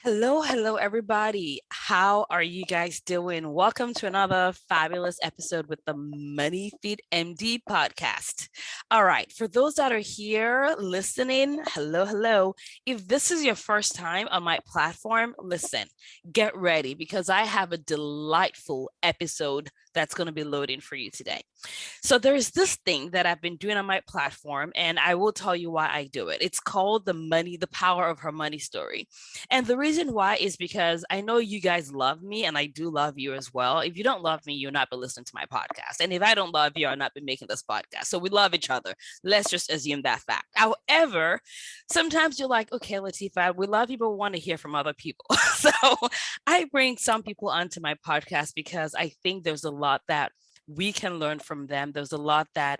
Hello, everybody. How are you guys doing? Welcome to another fabulous episode with the Money Feed MD podcast. All right, for those that are here listening, hello. If this is your first time on my platform, listen, get ready because I have a delightful episode that's going to be loading for you today. So there's this thing that I've been doing on my platform, and I will tell you why I do it. It's called the power of her money story. And the reason why is because I know you guys love me and I do love you as well. If you don't love me, you'll not be listening to my podcast. And if I don't love you, I'll not be making this podcast. So we love each other. Let's just assume that fact. However, sometimes you're like, okay, Latifa, we love you, but we want to hear from other people. So I bring some people onto my podcast because I think there's a lot that we can learn from them. There's a lot that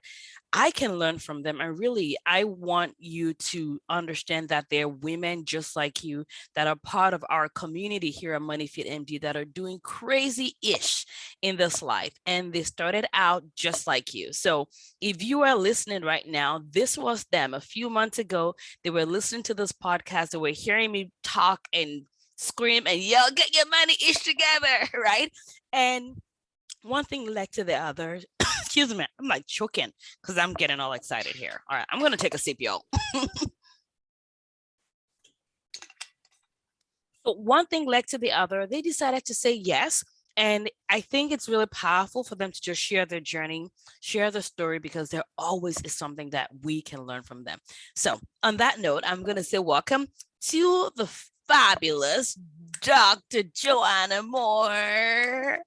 I can learn from them. And really, I want you to understand that there are women just like you that are part of our community here at Money Fit MD that are doing crazy ish in this life. And they started out just like you. So if you are listening right now, this was them a few months ago. They were listening to this podcast. They were hearing me talk and scream and yell, get your money ish together, right? And one thing led to the other. Excuse me, I'm like choking because I'm getting all excited here. All right, I'm gonna take a sip, y'all. So one thing led to the other. They decided to say yes. And I think it's really powerful for them to just share their journey, share their story, because there always is something that we can learn from them. So, on that note, I'm going to say welcome to the fabulous Dr. Johanna Moore.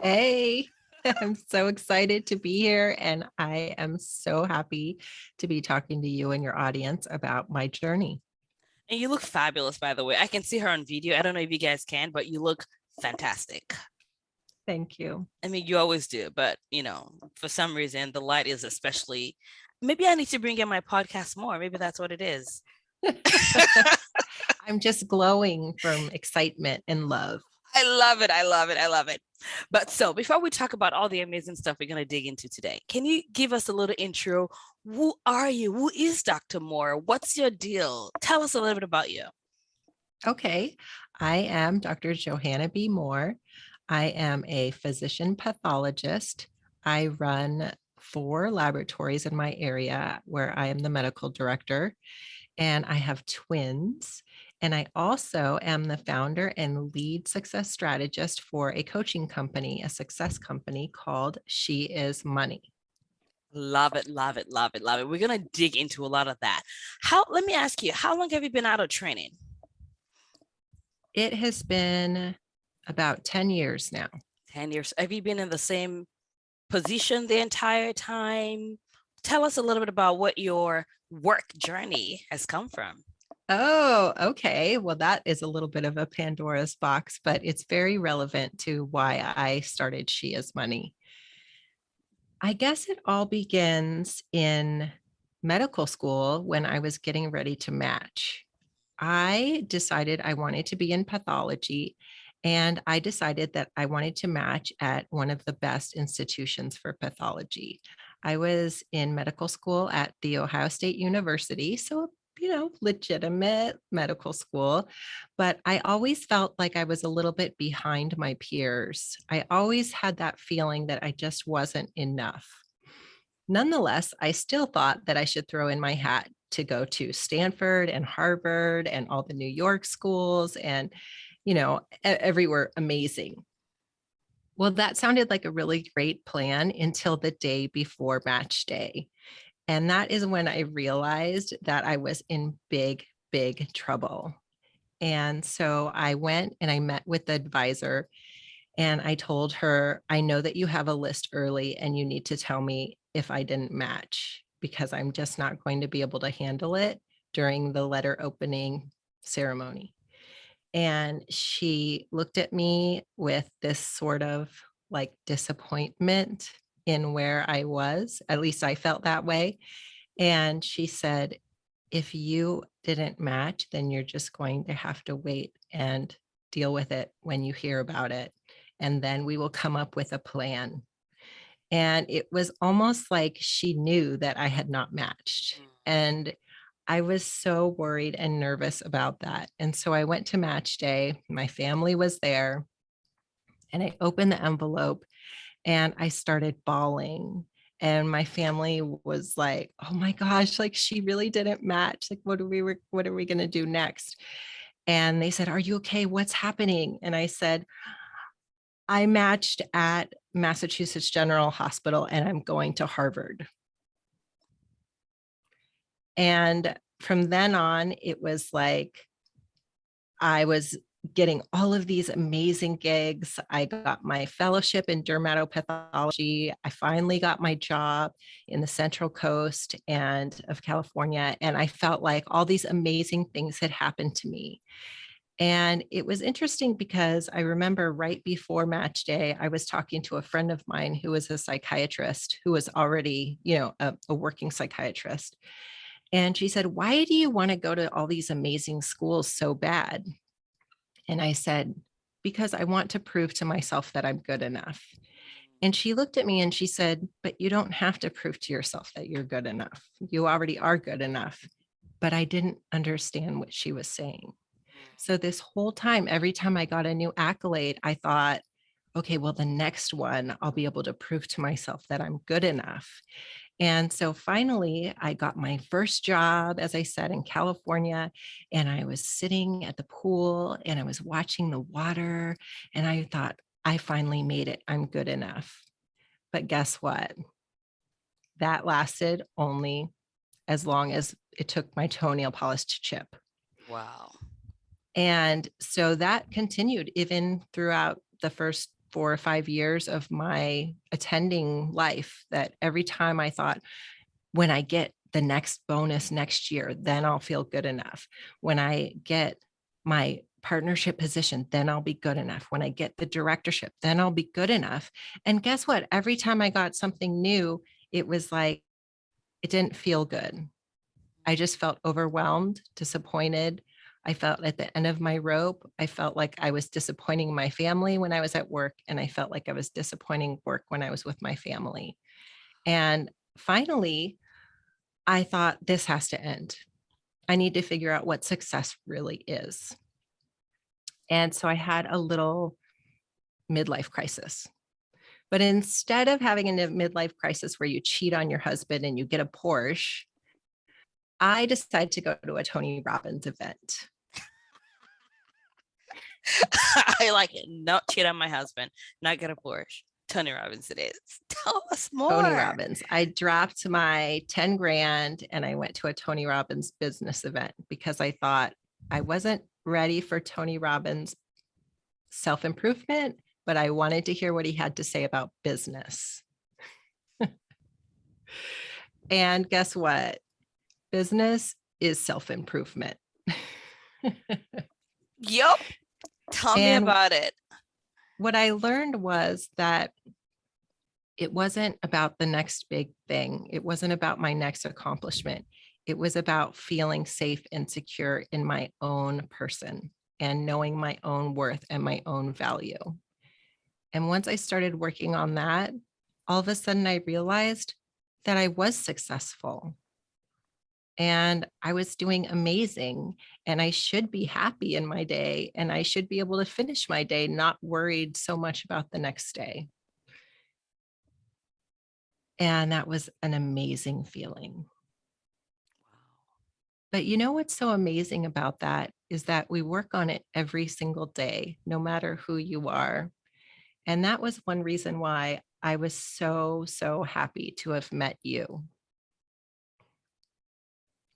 Hey, I'm so excited to be here, and I am so happy to be talking to you and your audience about my journey. And you look fabulous, by the way. I can see her on video. I don't know if you guys can, but you look fantastic. Thank you. I mean, you always do, but for some reason, the light is especially. Maybe I need to bring in my podcast more. Maybe that's what it is. I'm just glowing from excitement and love. I love it. I love it. I love it. But so before we talk about all the amazing stuff we're going to dig into today, can you give us a little intro? Who are you? Who is Dr. Moore? What's your deal? Tell us a little bit about you. Okay, I am Dr. Johanna B. Moore. I am a physician pathologist. I run 4 laboratories in my area where I am the medical director, and I have twins. And I also am the founder and lead success strategist for a coaching company, a success company called She Is Money. Love it, love it, love it, love it. We're going to dig into a lot of that. Let me ask you, how long have you been out of training? It has been about 10 years now. 10 years. Have you been in the same position the entire time? Tell us a little bit about what your work journey has come from. Oh, okay. Well, that is a little bit of a Pandora's box, but it's very relevant to why I started She Is Money. I guess it all begins in medical school when I was getting ready to match. I decided I wanted to be in pathology, and I decided that I wanted to match at one of the best institutions for pathology. I was in medical school at The Ohio State University, so legitimate medical school, but I always felt like I was a little bit behind my peers. I always had that feeling that I just wasn't enough. Nonetheless, I still thought that I should throw in my hat to go to Stanford and Harvard and all the New York schools and, everywhere amazing. Well, that sounded like a really great plan until the day before match day. And that is when I realized that I was in big, big trouble. And so I went and I met with the advisor, and I told her, I know that you have a list early and you need to tell me if I didn't match, because I'm just not going to be able to handle it during the letter opening ceremony. And she looked at me with this sort of like disappointment in where I was. At least I felt that way. And she said, if you didn't match, then you're just going to have to wait and deal with it when you hear about it. And then we will come up with a plan. And it was almost like she knew that I had not matched. And I was so worried and nervous about that. And so I went to match day. My family was there, and I opened the envelope and I started bawling. And my family was like, "Oh my gosh, like she really didn't match. Like what are we going to do next?" And they said, "Are you okay? What's happening?" And I said, "I matched at Massachusetts General Hospital and I'm going to Harvard." And from then on, it was like I was getting all of these amazing gigs. I got my fellowship in dermatopathology. I finally got my job in the Central Coast and of California. And I felt like all these amazing things had happened to me. And it was interesting because I remember right before match day, I was talking to a friend of mine who was a psychiatrist who was already, a working psychiatrist. And she said, "Why do you want to go to all these amazing schools so bad?" And I said, "Because I want to prove to myself that I'm good enough." And she looked at me and she said, "But you don't have to prove to yourself that you're good enough. You already are good enough." But I didn't understand what she was saying. So this whole time, every time I got a new accolade, I thought, okay, well, the next one, I'll be able to prove to myself that I'm good enough. And so finally, I got my first job, as I said, in California. And I was sitting at the pool and I was watching the water. And I thought, I finally made it. I'm good enough. But guess what? That lasted only as long as it took my toenail polish to chip. Wow. And so that continued even throughout the first 4 or 5 years of my attending life, that every time I thought, when I get the next bonus next year, then I'll feel good enough. When I get my partnership position, then I'll be good enough. When I get the directorship, then I'll be good enough. And guess what? Every time I got something new, it was like, it didn't feel good. I just felt overwhelmed, disappointed. I felt at the end of my rope. I felt like I was disappointing my family when I was at work, and I felt like I was disappointing work when I was with my family. And finally, I thought, this has to end. I need to figure out what success really is. And so I had a little midlife crisis. But instead of having a midlife crisis where you cheat on your husband and you get a Porsche, I decided to go to a Tony Robbins event. I like it. Not cheat on my husband, not get a Porsche. Tony Robbins it is. Tell us Tony more. Robbins. I dropped my 10 grand and I went to a Tony Robbins business event because I thought I wasn't ready for Tony Robbins self improvement, but I wanted to hear what he had to say about business. And guess what? Business is self improvement. Yup. Tell me And about it. what I learned was that it wasn't about the next big thing. It wasn't about my next accomplishment. It was about feeling safe and secure in my own person and knowing my own worth and my own value. And once I started working on that, all of a sudden I realized that I was successful and I was doing amazing, and I should be happy in my day, and I should be able to finish my day not worried so much about the next day. And that was an amazing feeling. But you know what's so amazing about that is that we work on it every single day, no matter who you are. And that was one reason why I was so, so happy to have met you,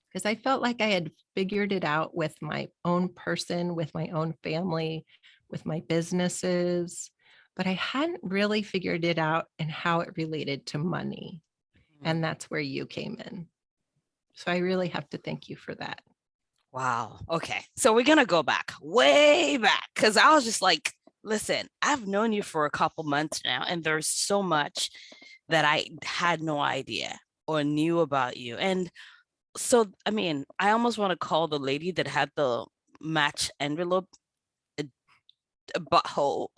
because I felt like I had figured it out with my own person, with my own family, with my businesses, but I hadn't really figured it out and how it related to money. And that's where you came in. So I really have to thank you for that. Wow. Okay. So we're going to go back, way back, because I was just like, listen, I've known you for a couple months now, and there's so much that I had no idea or knew about you. And so, I mean, I almost want to call the lady that had the match envelope butthole.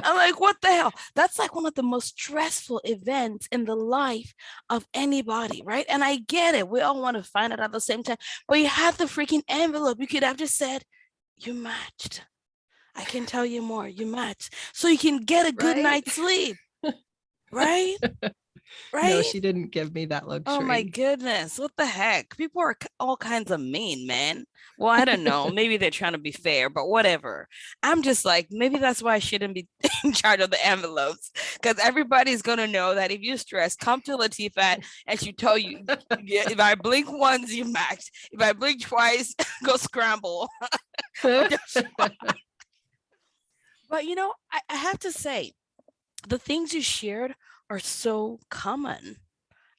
I'm like, what the hell? That's like one of the most stressful events in the life of anybody, right? And I get it. We all want to find out at the same time, but you had the freaking envelope. You could have just said, you matched. I can tell you more. You matched. So you can get a good Right? night's sleep, right? No, Right? she didn't give me that Oh my luxury. goodness. What the heck? People are all kinds of mean, man. Well, I don't know. Maybe they're trying to be fair, but whatever. I'm just like, maybe that's why I shouldn't be in charge of the envelopes because everybody's going to know that if you stress, come to Latifah and she told you, yeah, if I blink once, you max. If I blink twice, go scramble. But I have to say, the things you shared are so common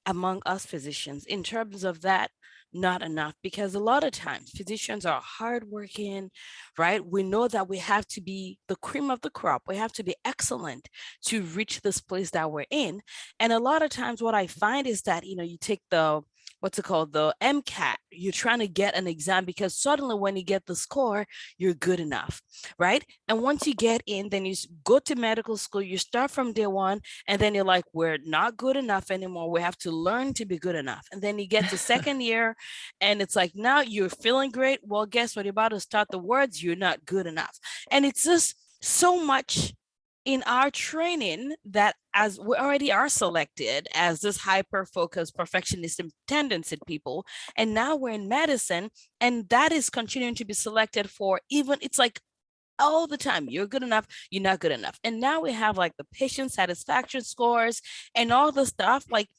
among us physicians in terms of that not enough, because a lot of times physicians are hardworking, right? We know that we have to be the cream of the crop, we have to be excellent to reach this place that we're in. And a lot of times what I find is that you take the what's it called, the MCAT, you're trying to get an exam because suddenly when you get the score, you're good enough, right? And once you get in, then you go to medical school, you start from day one, and then you're like, we're not good enough anymore, we have to learn to be good enough. And then you get to second year and it's like, now you're feeling great, well, guess what, you're about to start the words, you're not good enough. And it's just so much in our training that as we already are selected as this hyper focused perfectionist tendency people, and now we're in medicine and that is continuing to be selected for, even it's like all the time, you're good enough, you're not good enough. And now we have like the patient satisfaction scores and all the stuff. Like,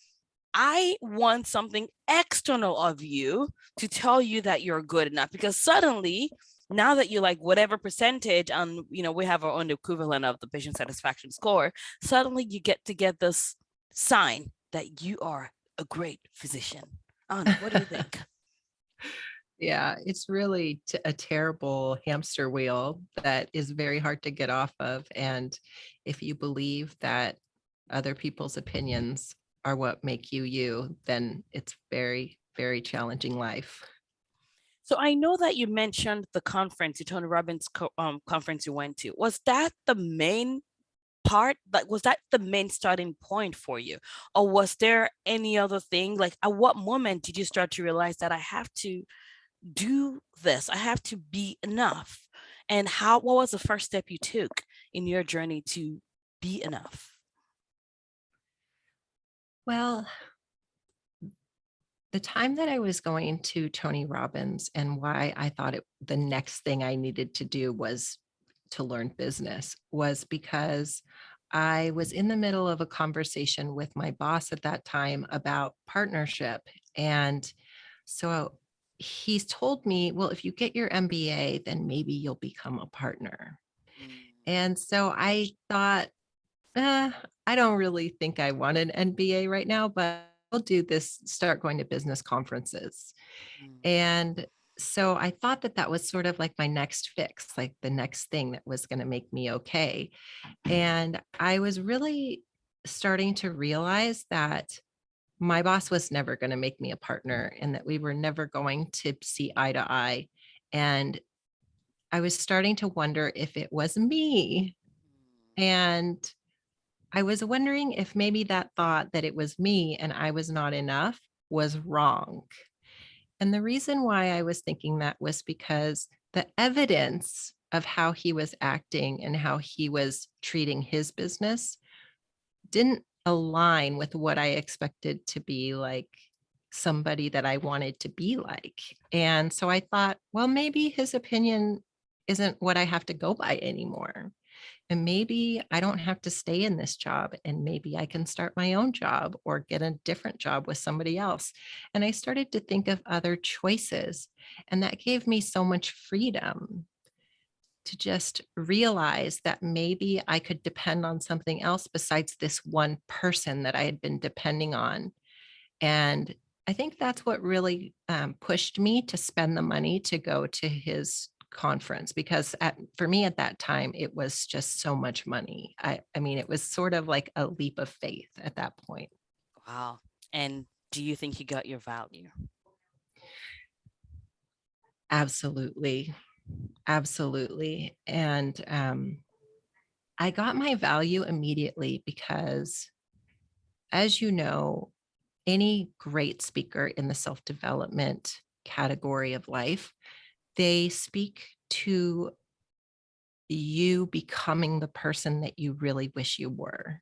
I want something external of you to tell you that you're good enough, because suddenly, now that you're like whatever percentage on, we have our own equivalent of the patient satisfaction score, suddenly you get to get this sign that you are a great physician. I don't know. What do you think? Yeah, it's really a terrible hamster wheel that is very hard to get off of. And if you believe that other people's opinions are what make you you, then it's very, very challenging life. So I know that you mentioned the conference, the Tony Robbins conference you went to. Was that the main part? Like, was that the main starting point for you? Or was there any other thing? Like, at what moment did you start to realize that I have to do this? I have to be enough. And what was the first step you took in your journey to be enough? Well, the time that I was going to Tony Robbins and why I thought the next thing I needed to do was to learn business was because I was in the middle of a conversation with my boss at that time about partnership. And so he's told me, well, if you get your MBA, then maybe you'll become a partner. And so I thought, uh, I don't really think I want an MBA right now, but I'll do this, start going to business conferences. Mm. And so I thought that that was sort of like my next fix, like the next thing that was going to make me okay. And I was really starting to realize that my boss was never going to make me a partner and that we were never going to see eye to eye. And I was starting to wonder if it was me. And I was wondering if maybe that thought that it was me and I was not enough was wrong. And the reason why I was thinking that was because the evidence of how he was acting and how he was treating his business didn't align with what I expected to be like somebody that I wanted to be like. And so I thought, well, maybe his opinion isn't what I have to go by anymore. And maybe I don't have to stay in this job and maybe I can start my own job or get a different job with somebody else. And I started to think of other choices. And that gave me so much freedom to just realize that maybe I could depend on something else besides this one person that I had been depending on. And I think that's what really pushed me to spend the money to go to his conference because for me at that time, it was just so much money. I mean, it was sort of like a leap of faith at that point. Wow. And do you think you got your value? Absolutely. Absolutely. And I got my value immediately because, as you know, any great speaker in the self development category of life, they speak to you becoming the person that you really wish you were.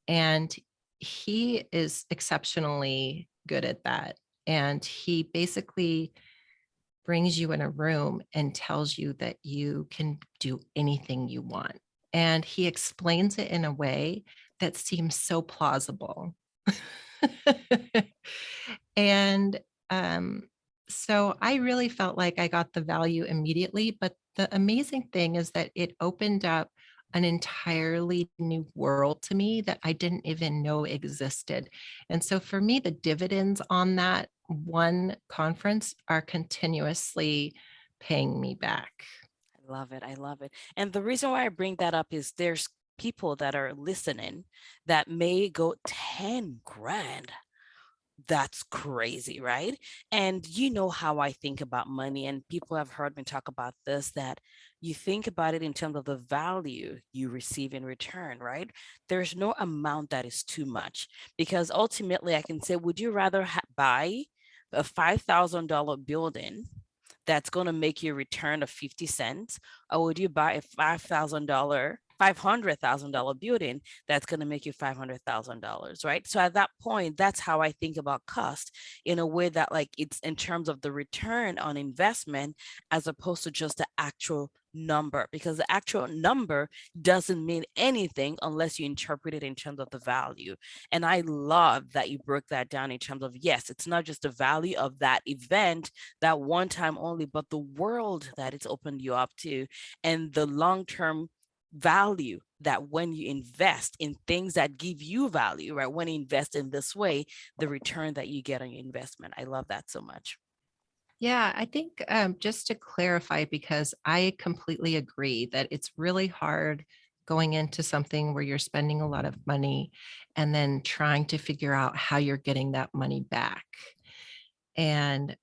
And he is exceptionally good at that. And he basically brings you in a room and tells you that you can do anything you want. And he explains it in a way that seems so plausible. And um, so I really felt like I got the value immediately. But the amazing thing is that it opened up an entirely new world to me that I didn't even know existed. And so for me, the dividends on that one conference are continuously paying me back. I love it. I love it. And the reason why I bring that up is there's people that are listening that may go 10 grand. That's crazy, right? And you know how I think about money, and people have heard me talk about this, that you think about it in terms of the value you receive in return, right? There's no amount that is too much, because ultimately I can say, would you rather buy a $5,000 building that's going to make you a return of 50 cents, or would you buy a $500,000 building that's going to make you $500,000, right? So at that point, that's how I think about cost, in a way that, like, it's in terms of the return on investment as opposed to just the actual number, because the actual number doesn't mean anything unless you interpret it in terms of the value. And I love that you broke that down in terms of, yes, it's not just the value of that event, that one time only, but the world that it's opened you up to, and the long-term value that when you invest in things that give you value, right? When you invest in this way, the return that you get on your investment. I love that so much. Yeah, I think just to clarify, because I completely agree that it's really hard going into something where you're spending a lot of money and then trying to figure out how you're getting that money back. And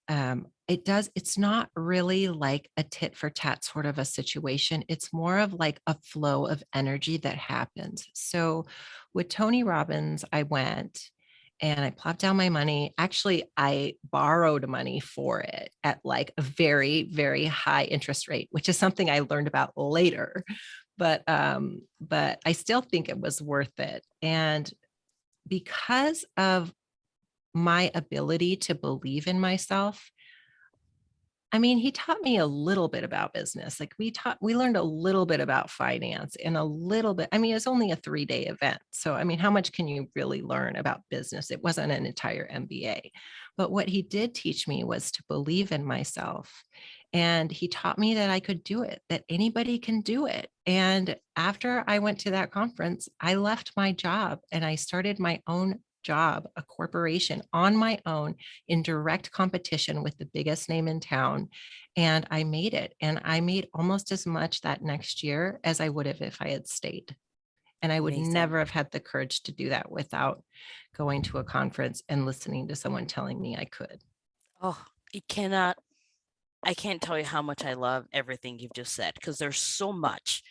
it's not really like a tit for tat sort of a situation. It's more of like a flow of energy that happens. So with Tony Robbins, I went and I plopped down my money. Actually, I borrowed money for it at like a very, very high interest rate, which is something I learned about later. But I still think it was worth it. And because of my ability to believe in myself, I mean, he taught me a little bit about business. Like we learned a little bit about finance and a little bit. I mean, it's only a 3-day event. So, I mean, how much can you really learn about business? It wasn't an entire MBA. But what he did teach me was to believe in myself. And he taught me that I could do it, that anybody can do it. And after I went to that conference, I left my job and I started my own job, a corporation on my own in direct competition with the biggest name in town. And I made it. And I made almost as much that next year as I would have if I had stayed. And I would Amazing. never have had the courage to do that without going to a conference and listening to someone telling me I could. Oh, you cannot, I can't tell you how much I love everything you've just said, because there's so much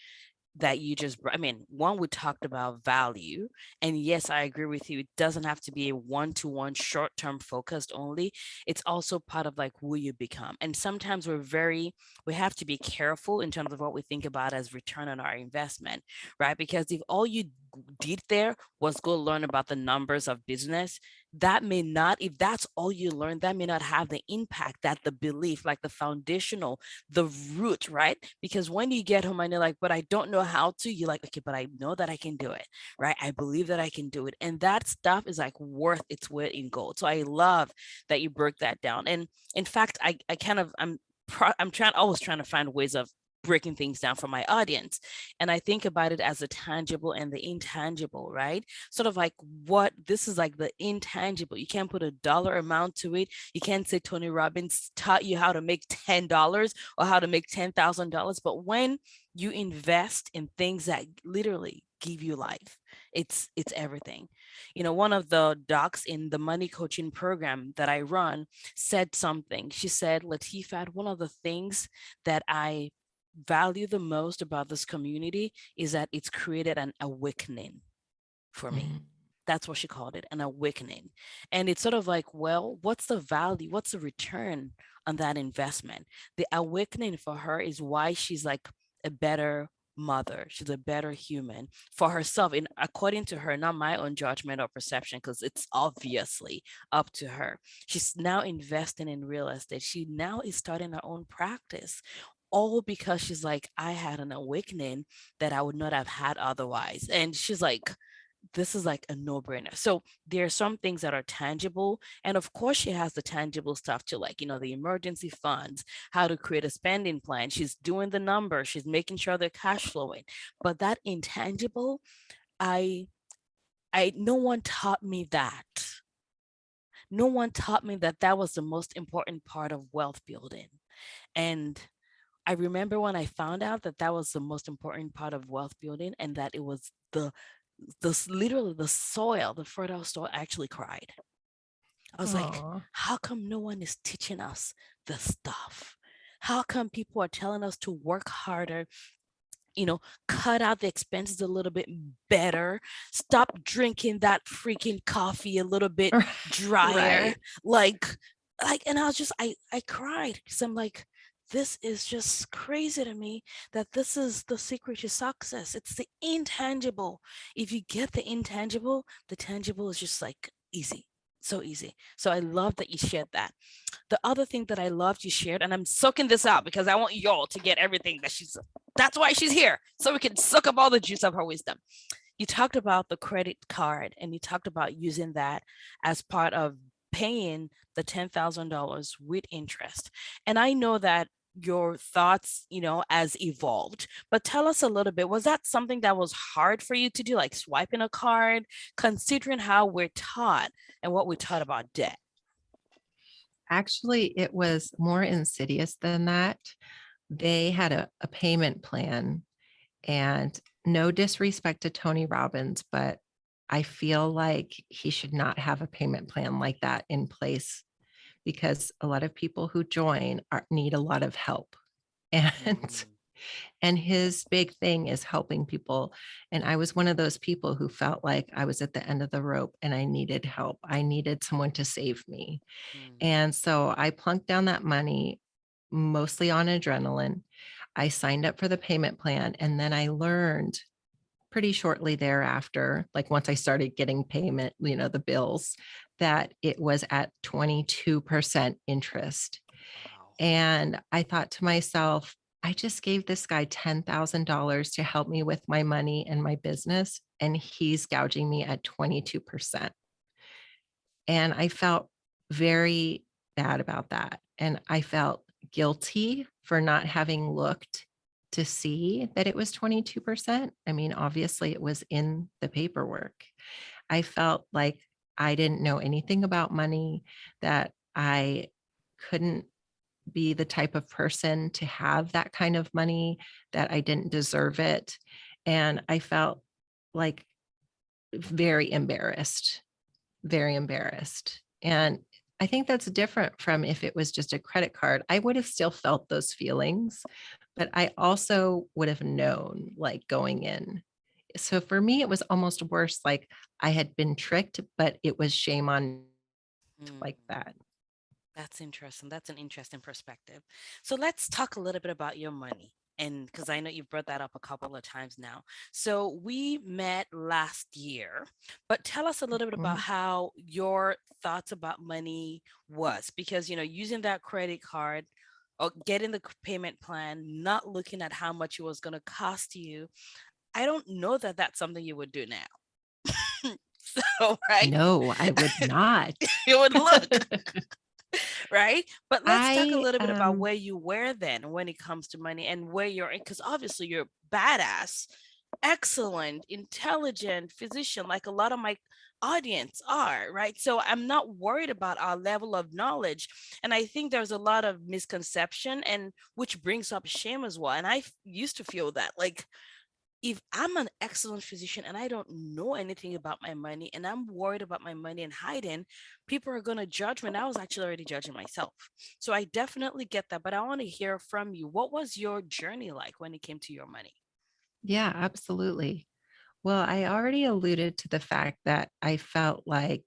that you just, I mean, one, we talked about value. And yes, I agree with you. It doesn't have to be a one-to-one short-term focused only. It's also part of like who you become. And sometimes we have to be careful in terms of what we think about as return on our investment, right? Because if all you did there was go learn about the numbers of business, that may not, if that's all you learn, that may not have the impact that the belief, like the foundational, the root, right? Because when you get home and you're like, but I don't know how to, you're like, okay, but I know that I can do it, right? I believe that I can do it. And that stuff is like worth its weight in gold. So I love that you broke that down. And in fact, I kind of, I'm always trying to find ways of breaking things down for my audience. And I think about it as the tangible and the intangible, right? Sort of like what this is, like the intangible. You can't put a dollar amount to it. You can't say Tony Robbins taught you how to make $10 or how to make $10,000. But when you invest in things that literally give you life, it's everything. One of the docs in the money coaching program that I run said something. She said, Latifat, one of the things that I value the most about this community is that it's created an awakening for me. Mm. That's what she called it, an awakening. And it's sort of like, well, what's the value? What's the return on that investment? The awakening for her is why she's like a better mother. She's a better human for herself. And according to her, not my own judgment or perception, because it's obviously up to her. She's now investing in real estate. She now is starting her own practice. All because she's like, I had an awakening that I would not have had otherwise. And she's like, this is like a no-brainer. So there are some things that are tangible. And of course, she has the tangible stuff too, like, the emergency funds, how to create a spending plan. She's doing the numbers, she's making sure they're cash flowing. But that intangible, I no one taught me that. No one taught me that that was the most important part of wealth building. And I remember when I found out that that was the most important part of wealth building and that it was literally the soil, the fertile soil, I actually cried. I was like, Aw. how come no one is teaching us this stuff? How come people are telling us to work harder, cut out the expenses a little bit better, stop drinking that freaking coffee a little bit drier, Right. like, and I was just, I cried because I'm like, this is just crazy to me that this is the secret to success. It's the intangible. If you get the intangible, the tangible is just like easy, so easy. So I love that you shared that. The other thing that I loved you shared, and I'm soaking this out because I want y'all to get everything that's why she's here. So we can suck up all the juice of her wisdom. You talked about the credit card and you talked about using that as part of paying the $10,000 with interest. And I know that your thoughts, as evolved, but tell us a little bit, was that something that was hard for you to do, like swiping a card, considering how we're taught and what we're taught about debt? Actually, it was more insidious than that. They had a payment plan, and no disrespect to Tony Robbins, but I feel like he should not have a payment plan like that in place because a lot of people who join need a lot of help. And Mm, and his big thing is helping people. And I was one of those people who felt like I was at the end of the rope and I needed help. I needed someone to save me. mm, And so I plunked down that money mostly on adrenaline. I signed up for the payment plan and then I learned pretty shortly thereafter, like once I started getting payment, the bills, that it was at 22% interest. wow. And I thought to myself, I just gave this guy $10,000 to help me with my money and my business, and he's gouging me at 22%. And I felt very bad about that. And I felt guilty for not having looked to see that it was 22%. I mean, obviously, it was in the paperwork. I felt like I didn't know anything about money, that I couldn't be the type of person to have that kind of money, that I didn't deserve it. And I felt like very embarrassed, very embarrassed. And I think that's different from if it was just a credit card. I would have still felt those feelings, but I also would have known like going in. So for me, it was almost worse. Like I had been tricked, but it was shame on Mm. like that. That's interesting. That's an interesting perspective. So let's talk a little bit about your money. And because I know you've brought that up a couple of times now. So we met last year, but tell us a little bit about Mhm. how your thoughts about money was. Because, using that credit card or getting the payment plan, not looking at how much it was going to cost you, I don't know that that's something you would do now. So, right? No, I would not. You would look. Right? But let's talk a I little bit about where you were then when it comes to money and where you're in, because obviously you're badass, excellent, intelligent physician, like a lot of my audience are, right? So I'm not worried about our level of knowledge. And I think there's a lot of misconception and which brings up shame as well. And used to feel that like if I'm an excellent physician and I don't know anything about my money and I'm worried about my money and hiding, people are going to judge me. And I was actually already judging myself. So I definitely get that. But I want to hear from you. What was your journey like when it came to your money? Yeah, absolutely. Well, I already alluded to the fact that I felt like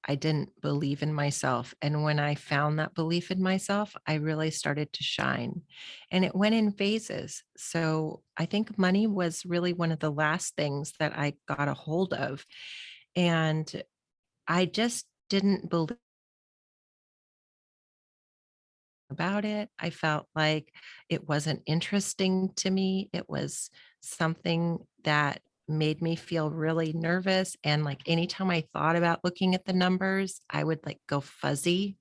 I didn't believe in myself. And when I found that belief in myself, I really started to shine. And it went in phases. So I think money was really one of the last things that I got a hold of. And I just didn't believe about it. I felt like it wasn't interesting to me. It was something that made me feel really nervous. And like anytime I thought about looking at the numbers, I would like go fuzzy.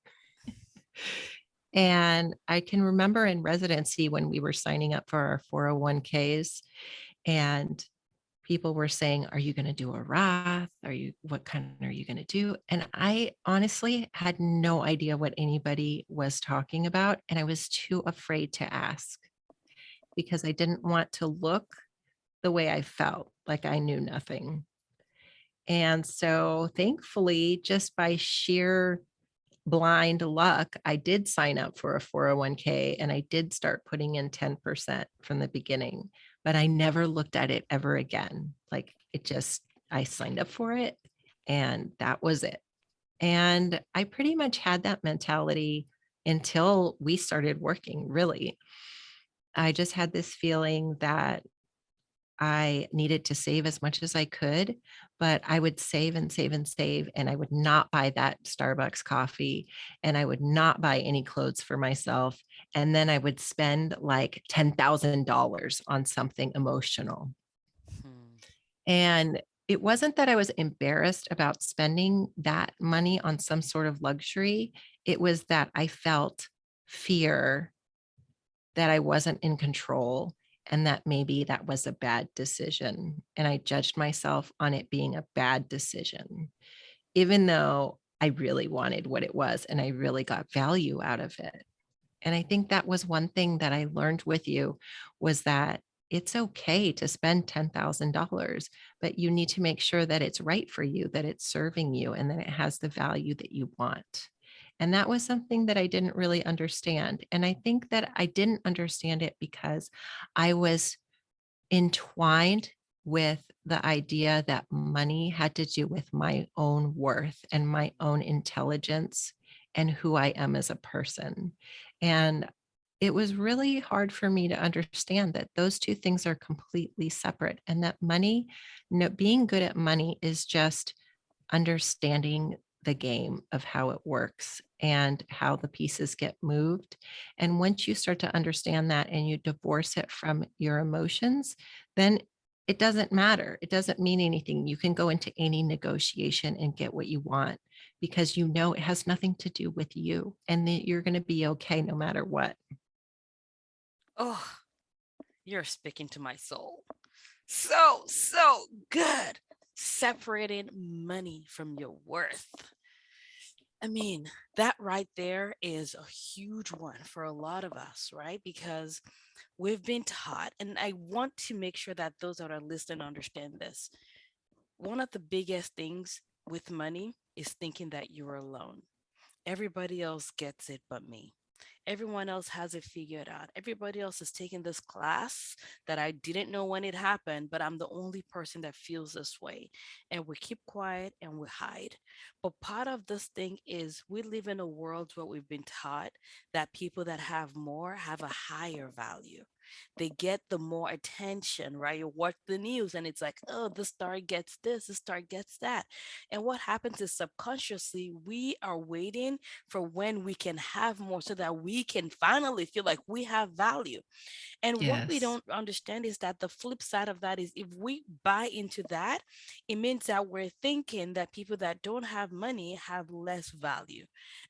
And I can remember in residency when we were signing up for our 401ks and people were saying, "Are you going to do a Roth? What kind are you going to do?" And I honestly had no idea what anybody was talking about. And I was too afraid to ask because I didn't want to look the way I felt like I knew nothing. And so thankfully, just by sheer blind luck, I did sign up for a 401k and I did start putting in 10% from the beginning, but I never looked at it ever again. Like it just, I signed up for it and that was it. And I pretty much had that mentality until we started working, really. I just had this feeling that I needed to save as much as I could, but I would save and save and save, and I would not buy that Starbucks coffee, and I would not buy any clothes for myself. And then I would spend like $10,000 on something emotional. Hmm. And it wasn't that I was embarrassed about spending that money on some sort of luxury. It was that I felt fear that I wasn't in control and that maybe that was a bad decision. And I judged myself on it being a bad decision, even though I really wanted what it was and I really got value out of it. And I think that was one thing that I learned with you was that it's okay to spend $10,000, but you need to make sure that it's right for you, that it's serving you, and that it has the value that you want. And that was something that I didn't really understand. And I think that I didn't understand it because I was entwined with the idea that money had to do with my own worth and my own intelligence and who I am as a person. And it was really hard for me to understand that those two things are completely separate and that money, no, being good at money is just understanding the game of how it works and how the pieces get moved. And once you start to understand that and you divorce it from your emotions, then it doesn't matter. It doesn't mean anything. You can go into any negotiation and get what you want because you know it has nothing to do with you and that you're going to be okay no matter what. Oh, you're speaking to my soul. So, so good. Separating money from your worth. I mean, that right there is a huge one for a lot of us, right? Because we've been taught, and I want to make sure that those that are listening understand this. One of the biggest things with money is thinking that you're alone. Everybody else gets it but me. Everyone else has it figured out. Everybody else is taking this class that I didn't know when it happened, but I'm the only person that feels this way. And we keep quiet and we hide. But part of this thing is we live in a world where we've been taught that people that have more have a higher value. They get the more attention, right? You watch the news and it's like, oh, the star gets this, the star gets that. And what happens is subconsciously, we are waiting for when we can have more so that we can finally feel like we have value. And what we Yes. don't understand is that the flip side of that is if we buy into that, it means that we're thinking that people that don't have money have less value.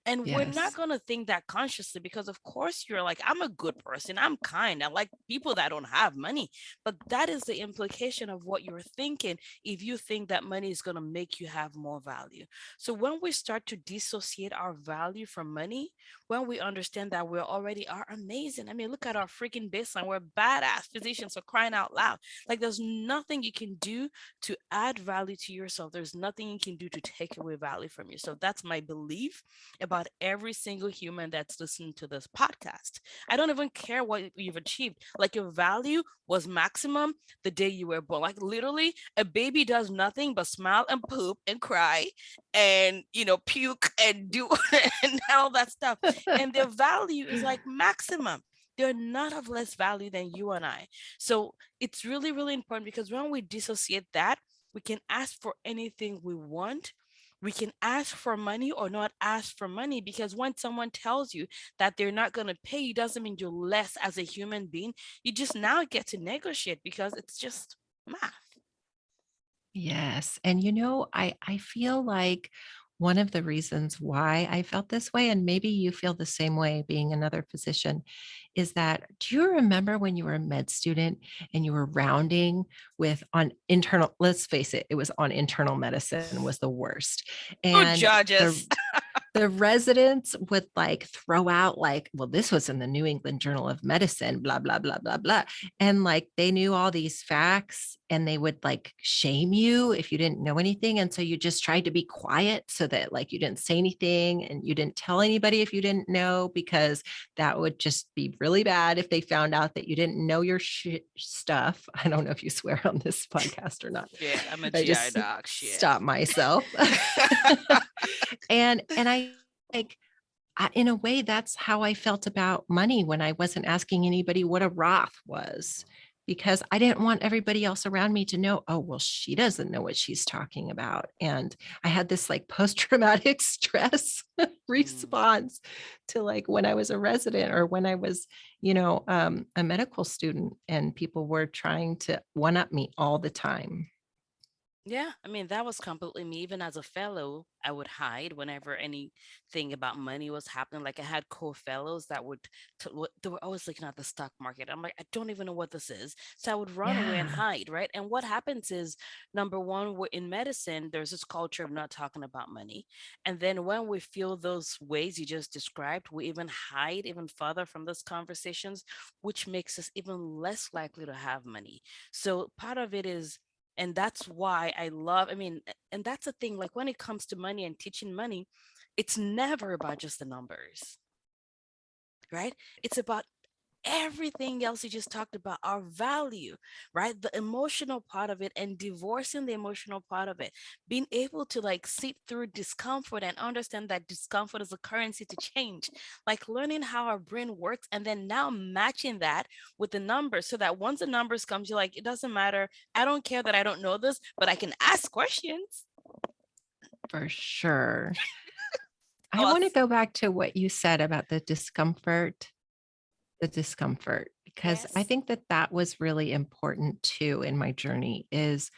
And we're not Yes. going to think that consciously because, of course, you're like, I'm a good person. I'm kind. I like people that don't have money. But that is the implication of what you're thinking if you think that money is going to make you have more value. So when we start to dissociate our value from money, when we understand that we already are amazing. I mean, look at our freaking baseline. We're badass physicians for crying out loud. Like, there's nothing you can do to add value to yourself. There's nothing you can do to take away value from yourself. That's my belief about every single human that's listening to this podcast. I don't even care what you've achieved. Like, your value was maximum the day you were born. Like, literally, a baby does nothing but smile and poop and cry and, puke and do and all that stuff. And their value is like maximum. They're not of less value than you and I. So it's really, really important, because when we dissociate that, we can ask for anything we want. We can ask for money or not ask for money, because when someone tells you that they're not going to pay you, doesn't mean you're less as a human being. You just now get to negotiate, because it's just math. Yes. And I feel like one of the reasons why I felt this way, and maybe you feel the same way being another physician, is that do you remember when you were a med student and you were rounding with on internal, let's face it, it was on internal medicine was the worst. Who And the judges? the residents would like throw out like, well, this was in the New England Journal of Medicine, blah, blah, blah, blah, blah. And like they knew all these facts and they would like shame you if you didn't know anything. And so you just tried to be quiet so that like you didn't say anything and you didn't tell anybody if you didn't know, because that would just be really bad if they found out that you didn't know your stuff. I don't know if you swear on this podcast or not. Yeah, I'm a I GI just doc. Shit. stop myself. And I like in a way that's how I felt about money when I wasn't asking anybody what a Roth was, because I didn't want everybody else around me to know, oh, well, she doesn't know what she's talking about. And I had this like post-traumatic stress Mm. response to like when I was a resident or when I was, a medical student, and people were trying to one up me all the time. Yeah, I mean, that was completely me. Even as a fellow, I would hide whenever anything about money was happening. Like, I had co-fellows that they were always looking at the stock market. I'm like, I don't even know what this is. So I would run away and Yeah, hide, right? And what happens is, number one, in medicine, there's this culture of not talking about money. And then when we feel those ways you just described, we even hide even further from those conversations, which makes us even less likely to have money. So part of it is, and that's why I love, I mean, and that's the thing, like when it comes to money and teaching money, it's never about just the numbers, right? It's about everything else you just talked about, our value, right? The emotional part of it, and divorcing the emotional part of it, being able to like sit through discomfort and understand that discomfort is a currency to change, like learning how our brain works, and then now matching that with the numbers, so that once the numbers comes, you're like, it doesn't matter. I don't care that I don't know this, but I can ask questions. for sure. I Oh, want to go back to what you said about the discomfort, because I yes. think that that was really important too in my journey is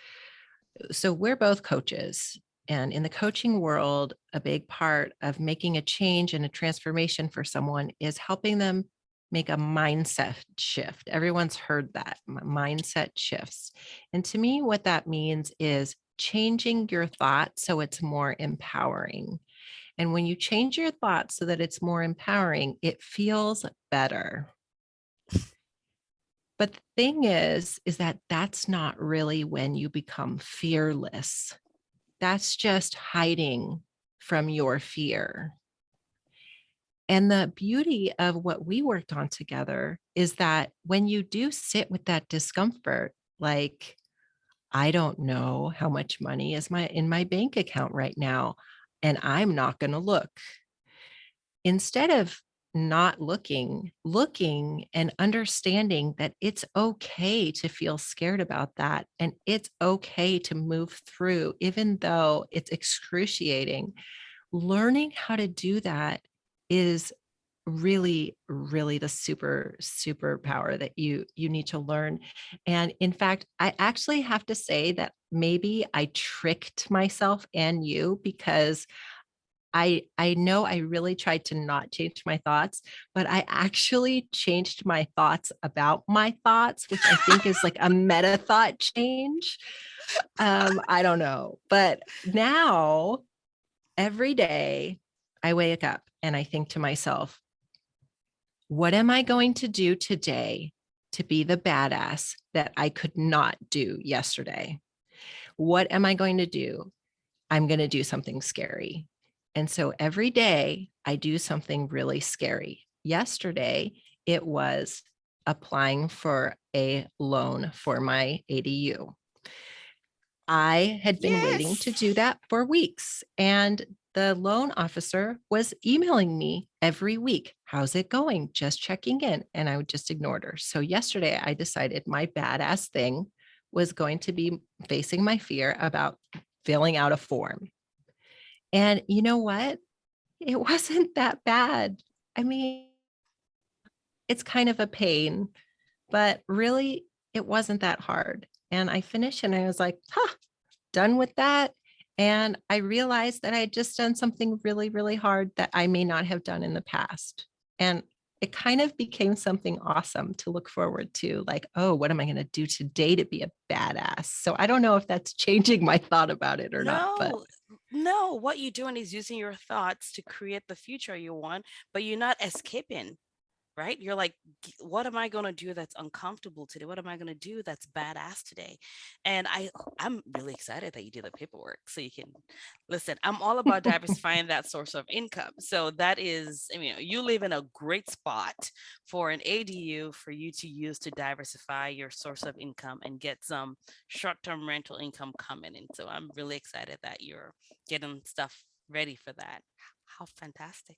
so we're both coaches, and in the coaching world, a big part of making a change and a transformation for someone is helping them make a mindset shift. Everyone's heard that mindset shifts. And to me, what that means is changing your thoughts so it's more empowering. And when you change your thoughts so that it's more empowering, it feels better. But the thing is that that's not really when you become fearless. That's just hiding from your fear. And the beauty of what we worked on together is that when you do sit with that discomfort, like, I don't know how much money is in my bank account right now, and I'm not going to look. Instead of not looking and understanding that it's okay to feel scared about that. And it's okay to move through, even though it's excruciating. Learning how to do that is really, really the superpower that you need to learn. And in fact, I actually have to say that maybe I tricked myself and you, because I know I really tried to not change my thoughts, but I actually changed my thoughts about my thoughts, which I think is like a meta thought change. I don't know, but now every day I wake up and I think to myself, What am I going to do today to be the badass that I could not do yesterday? What am I going to do? I'm going to do something scary. And so every day I do something really scary. Yesterday, it was applying for a loan for my ADU. I had been waiting to Yes. do that for weeks, and the loan officer was emailing me every week. How's it going? Just checking in. And I would just ignored her. So yesterday I decided my badass thing was going to be facing my fear about filling out a form. And you know what? It wasn't that bad. I mean, it's kind of a pain, but really, it wasn't that hard. And I finished and I was like, huh, done with that. And I realized that I had just done something really, really hard that I may not have done in the past. And it kind of became something awesome to look forward to, like, oh, what am I going to do today to be a badass? So I don't know if that's changing my thought about it or not, but No, no, what you're doing is using your thoughts to create the future you want, but you're not escaping, right? You're like, what am I going to do that's uncomfortable today? What am I going to do that's badass today? And I'm really excited that you did the paperwork so you can listen. I'm all about diversifying that source of income. So that is, I mean, you live in a great spot for an ADU for you to use to diversify your source of income and get some short-term rental income coming in. So I'm really excited that you're getting stuff ready for that. How fantastic.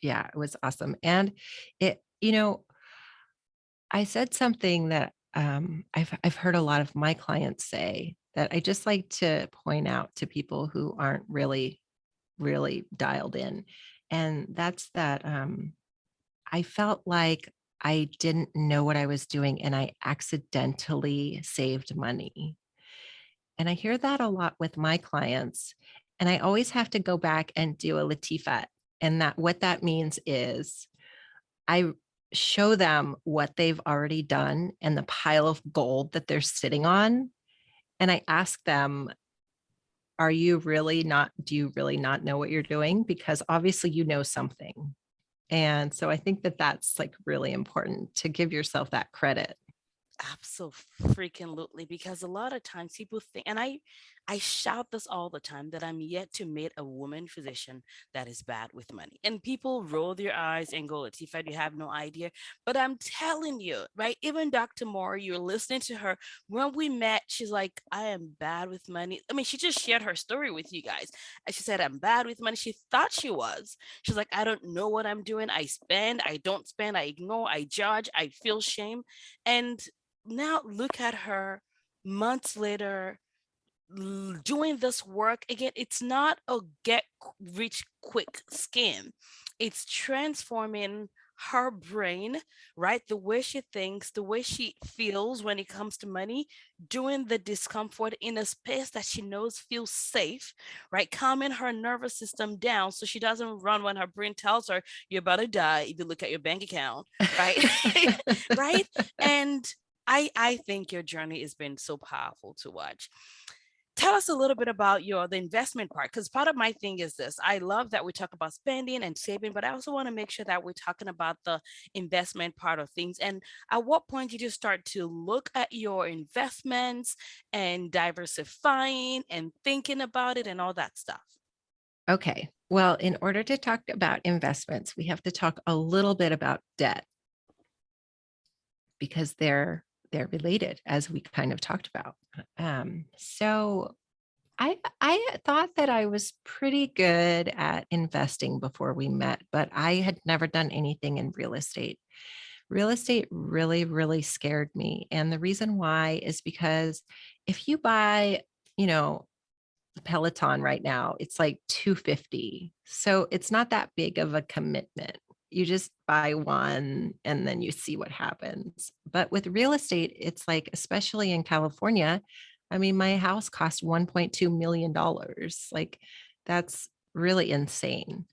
yeah, it was awesome. And it, I said something that I've heard a lot of my clients say that I just like to point out to people who aren't really dialed in. And that's that I felt like I didn't know what I was doing and I accidentally saved money. And I hear that a lot with my clients. And I always have to go back and do a latifat. And that what that means is I show them what they've already done and the pile of gold that they're sitting on. And I ask them, do you really not know what you're doing? Because obviously you know something. And so I think that that's like really important to give yourself that credit. Absolutely, because a lot of times people think, and I shout this all the time that I'm yet to meet a woman physician that is bad with money. And people roll their eyes and go, Latifa, you have no idea. But I'm telling you, right? Even Dr. Moore, you're listening to her. When we met, she's like, I am bad with money. I mean, she just shared her story with you guys. And she said, I'm bad with money. She thought she was. She's like, I don't know what I'm doing. I spend, I don't spend, I ignore, I judge, I feel shame. And now look at her months later doing this work again. It's not a get rich quick scheme. It's transforming her brain, right? The way she thinks, the way she feels when it comes to money, doing the discomfort in a space that she knows feels safe, right? Calming her nervous system down so she doesn't run when her brain tells her you're about to die if you look at your bank account, right? Right? And I think your journey has been so powerful to watch. Tell us a little bit about the investment part, because part of my thing is this. I love that we talk about spending and saving, but I also want to make sure that we're talking about the investment part of things. And at what point did you start to look at your investments and diversifying and thinking about it and all that stuff? Okay. Well, in order to talk about investments, we have to talk a little bit about debt because they're related, as we kind of talked about. So I thought that I was pretty good at investing before we met, but I had never done anything in real estate. Real estate really, really scared me. And the reason why is because if you buy, you know, Peloton right now, it's like 250. So it's not that big of a commitment. You just buy one and then you see what happens. But with real estate, it's like, especially in California, I mean, my house cost $1.2 million. Like, that's really insane.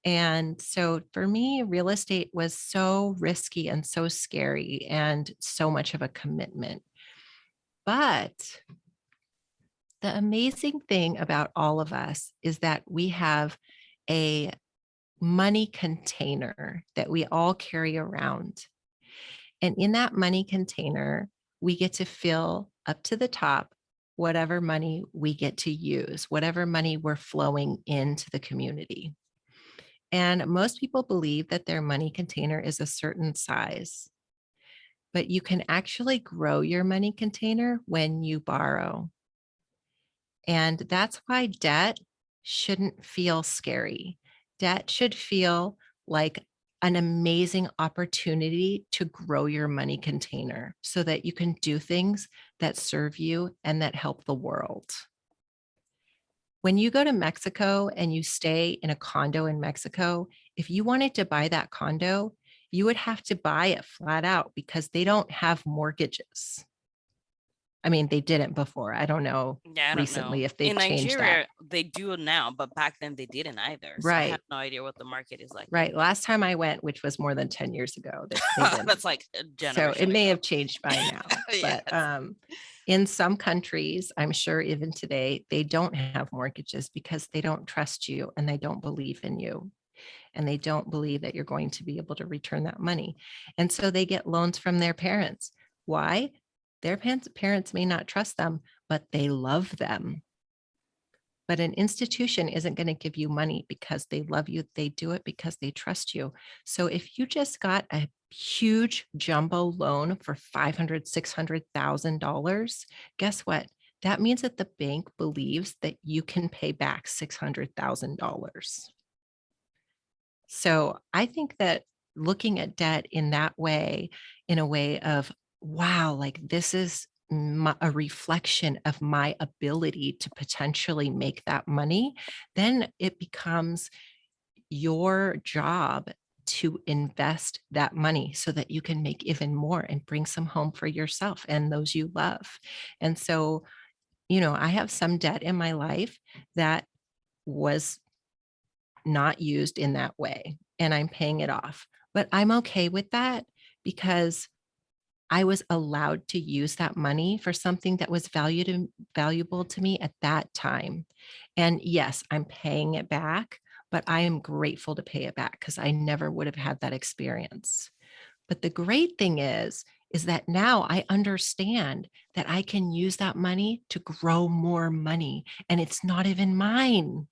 And so for me, real estate was so risky and so scary and so much of a commitment. But the amazing thing about all of us is that we have a money container that we all carry around. And in that money container, we get to fill up to the top whatever money we get to use, whatever money we're flowing into the community. And most people believe that their money container is a certain size, but you can actually grow your money container when you borrow. And that's why debt shouldn't feel scary. Debt should feel like an amazing opportunity to grow your money container so that you can do things that serve you and that help the world. When you go to Mexico and you stay in a condo in Mexico, if you wanted to buy that condo, you would have to buy it flat out because they don't have mortgages. I mean, they didn't before. I don't know Yeah, I don't know. recently if they've In changed that. Nigeria, they do now, but back then they didn't either. So I have Right. no idea what the market is like Right. anymore. Last time I went, which was more than 10 years ago, that they didn't. That's like a So it generation may ago. have changed by now. But Yes. in some countries, I'm sure even today, they don't have mortgages because they don't trust you and they don't believe in you. And they don't believe that you're going to be able to return that money. And so they get loans from their parents. Why? Their parents may not trust them, but they love them. But an institution isn't going to give you money because they love you. They do it because they trust you. So if you just got a huge jumbo loan for $500,000, $600,000, guess what? That means that the bank believes that you can pay back $600,000. So I think that looking at debt in that way, in a way of, wow, like this is a reflection of my ability to potentially make that money, then it becomes your job to invest that money so that you can make even more and bring some home for yourself and those you love. And so, I have some debt in my life that was not used in that way and I'm paying it off. But I'm okay with that because I was allowed to use that money for something that was valuable to me at that time. And yes, I'm paying it back, but I am grateful to pay it back because I never would have had that experience. But the great thing is that now I understand that I can use that money to grow more money and it's not even mine.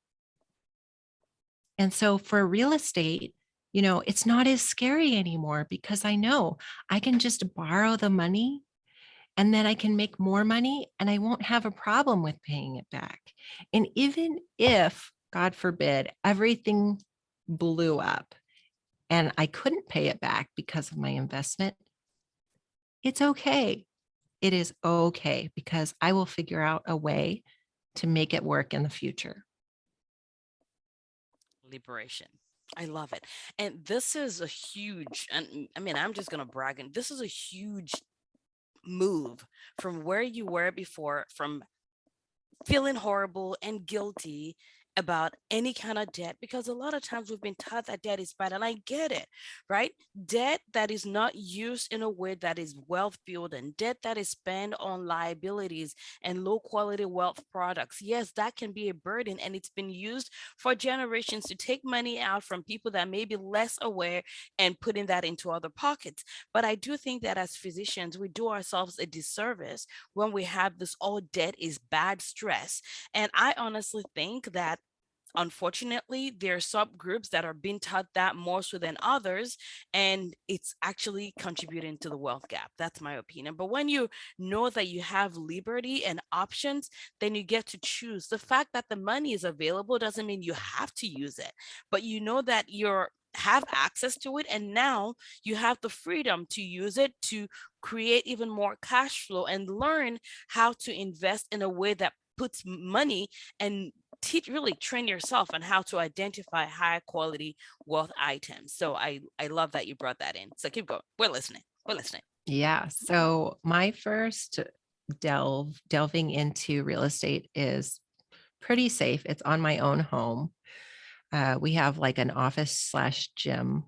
And so for real estate, it's not as scary anymore because I know I can just borrow the money and then I can make more money and I won't have a problem with paying it back. And even if, God forbid, everything blew up and I couldn't pay it back because of my investment, it's okay. It is okay because I will figure out a way to make it work in the future. Liberation. I love it. And this is a huge, and I mean, I'm just going to brag, and this is a huge move from where you were before, from feeling horrible and guilty about any kind of debt, because a lot of times we've been taught that debt is bad, and I get it, right? Debt that is not used in a way that is wealth building, debt that is spent on liabilities and low quality wealth products, yes, that can be a burden, and it's been used for generations to take money out from people that may be less aware and putting that into other pockets. But I do think that as physicians, we do ourselves a disservice when we have this all debt is bad stress. And I honestly think that unfortunately there are subgroups that are being taught that more so than others, and it's actually contributing to the wealth gap. That's my opinion. But when you know that you have liberty and options, then you get to choose. The fact that the money is available doesn't mean you have to use it, but you know that you're have access to it, and now you have the freedom to use it to create even more cash flow and learn how to invest in a way that puts money and teach, really train yourself on how to identify high quality wealth items. So I love that you brought that in. So keep going. We're listening. We're listening. Yeah. So my first delving into real estate is pretty safe. It's on my own home. We have like an office slash gym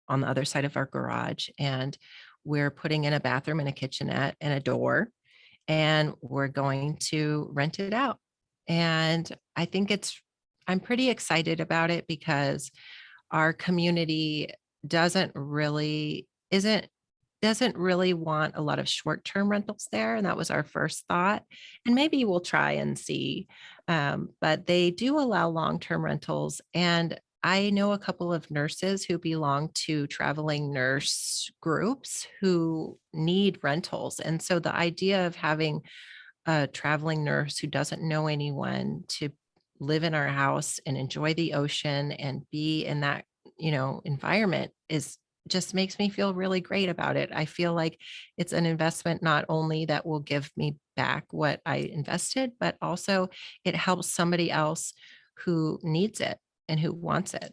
on the other side of our garage, and we're putting in a bathroom and a kitchenette and a door, and we're going to rent it out. And I'm pretty excited about it because our community doesn't really isn't doesn't really want a lot of short-term rentals there, and that was our first thought. And maybe we'll try and see, but they do allow long-term rentals. And I know a couple of nurses who belong to traveling nurse groups who need rentals. And so the idea of having a traveling nurse who doesn't know anyone to live in our house and enjoy the ocean and be in that, environment is just makes me feel really great about it. I feel like it's an investment not only that will give me back what I invested, but also it helps somebody else who needs it and who wants it.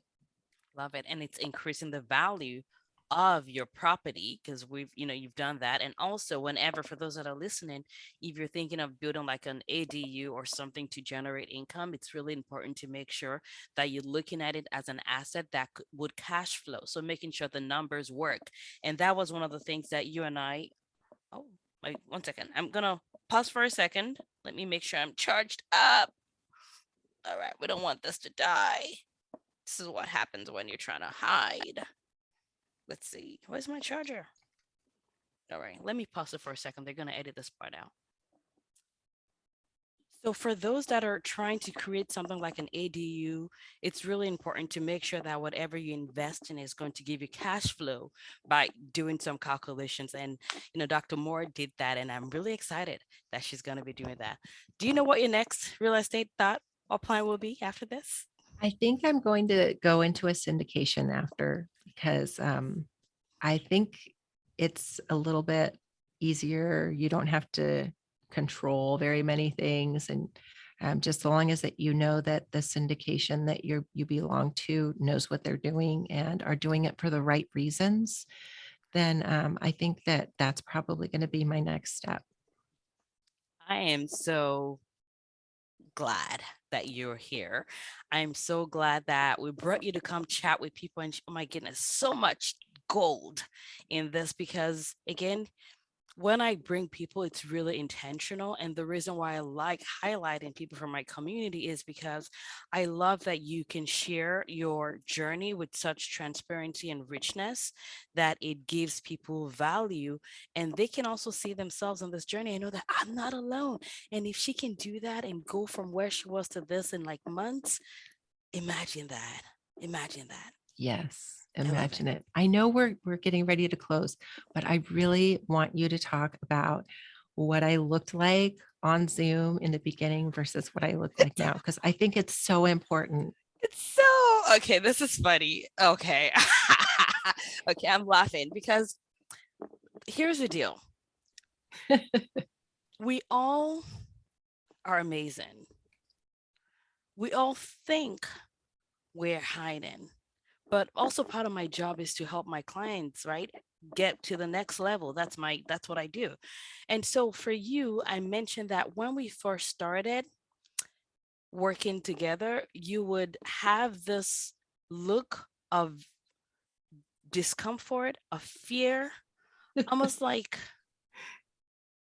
Love it. And it's increasing the value of your property because you've done that. And also, whenever, for those that are listening, if you're thinking of building like an ADU or something to generate income, it's really important to make sure that you're looking at it as an asset that would cash flow. So making sure the numbers work. And that was one of the things that you and oh, wait, 1 second. I'm going to pause for a second. Let me make sure I'm charged up. All right. We don't want this to die. This is what happens when you're trying to hide. Let's see. Where's my charger? All right, let me pause it for a second. They're going to edit this part out. So for those that are trying to create something like an ADU, it's really important to make sure that whatever you invest in is going to give you cash flow by doing some calculations. And, Dr. Moore did that, and I'm really excited that she's going to be doing that. Do you know what your next real estate thought or plan will be after this? I think I'm going to go into a syndication after because I think it's a little bit easier. You don't have to control very many things. And just so long as that you know that the syndication that you belong to knows what they're doing and are doing it for the right reasons, then I think that that's probably going to be my next step. I am so glad that you're here. I'm so glad that we brought you to come chat with people. And oh my goodness, so much gold in this because, again, when I bring people, it's really intentional. And the reason why I like highlighting people from my community is because I love that you can share your journey with such transparency and richness that it gives people value and they can also see themselves on this journey. I know that I'm not alone. And if she can do that and go from where she was to this in like months, imagine that. Imagine that. Yes, I love it. imagine it. I know we're getting ready to close, but I really want you to talk about what I looked like on Zoom in the beginning versus what I look like now, because I think it's so important. It's so okay. This is funny. Okay. Okay, I'm laughing because here's the deal. We all are amazing. We all think we're hiding, but also part of my job is to help my clients, right? Get to the next level. That's what I do. And so for you, I mentioned that when we first started working together, you would have this look of discomfort, of fear, almost like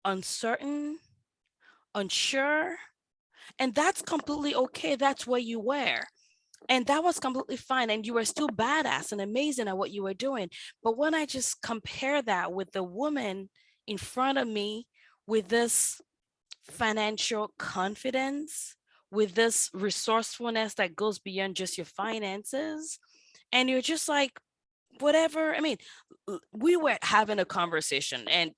uncertain, unsure. And that's completely okay. That's where you were. And that was completely fine. And you were still badass and amazing at what you were doing. But when I just compare that with the woman in front of me with this financial confidence, with this resourcefulness that goes beyond just your finances, and you're just like, whatever. I mean, we were having a conversation and,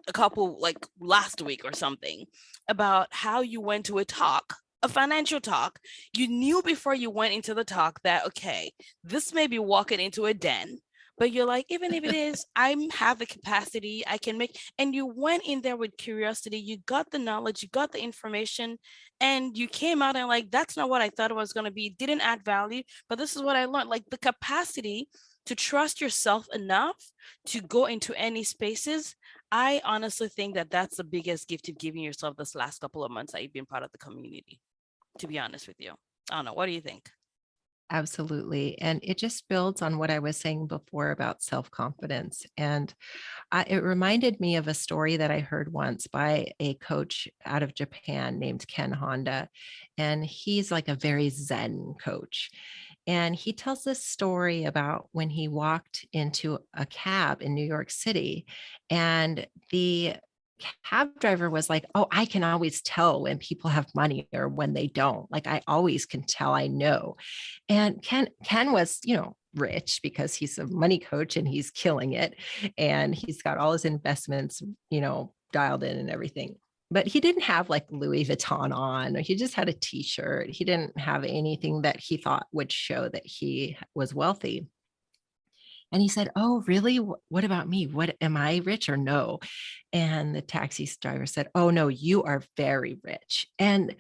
a couple like last week or something about how you went to a financial talk. You knew before you went into the talk that, okay, this may be walking into a den, but you're like, even if it is, I have the capacity, I can make, and you went in there with curiosity, you got the knowledge, you got the information, and you came out and like, that's not what I thought it was going to be, didn't add value, but this is what I learned. Like the capacity to trust yourself enough to go into any spaces. I honestly think that that's the biggest gift you've given yourself this last couple of months that you've been part of the community, to be honest with you. I don't know. What do you think? Absolutely. And it just builds on what I was saying before about self confidence. And it reminded me of a story that I heard once by a coach out of Japan named Ken Honda. And he's like a very Zen coach. And he tells this story about when he walked into a cab in New York City, and the cab driver was like, "Oh, I can always tell when people have money or when they don't. Like I always can tell, I know." And Ken was, rich because he's a money coach and he's killing it. And he's got all his investments, dialed in and everything. But he didn't have like Louis Vuitton on. He just had a t-shirt. He didn't have anything that he thought would show that he was wealthy. And he said, "Oh, really? What about me? What am I rich or no?" And the taxi driver said, "Oh, no, you are very rich." And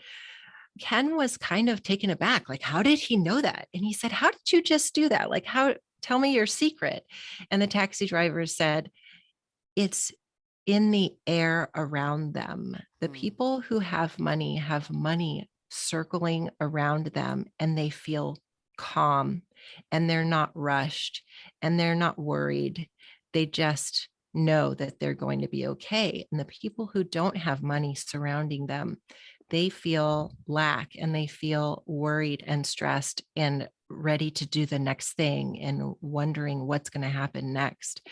Ken was kind of taken aback, like, how did he know that? And he said, "How did you just do that? Like, tell me your secret." And the taxi driver said, "It's in the air around them. The Mm, people who have money circling around them, and they feel calm, and they're not rushed, and they're not worried. They just know that they're going to be okay. And the people who don't have money surrounding them, they feel lack, and they feel worried and stressed and ready to do the next thing and wondering what's going to happen next."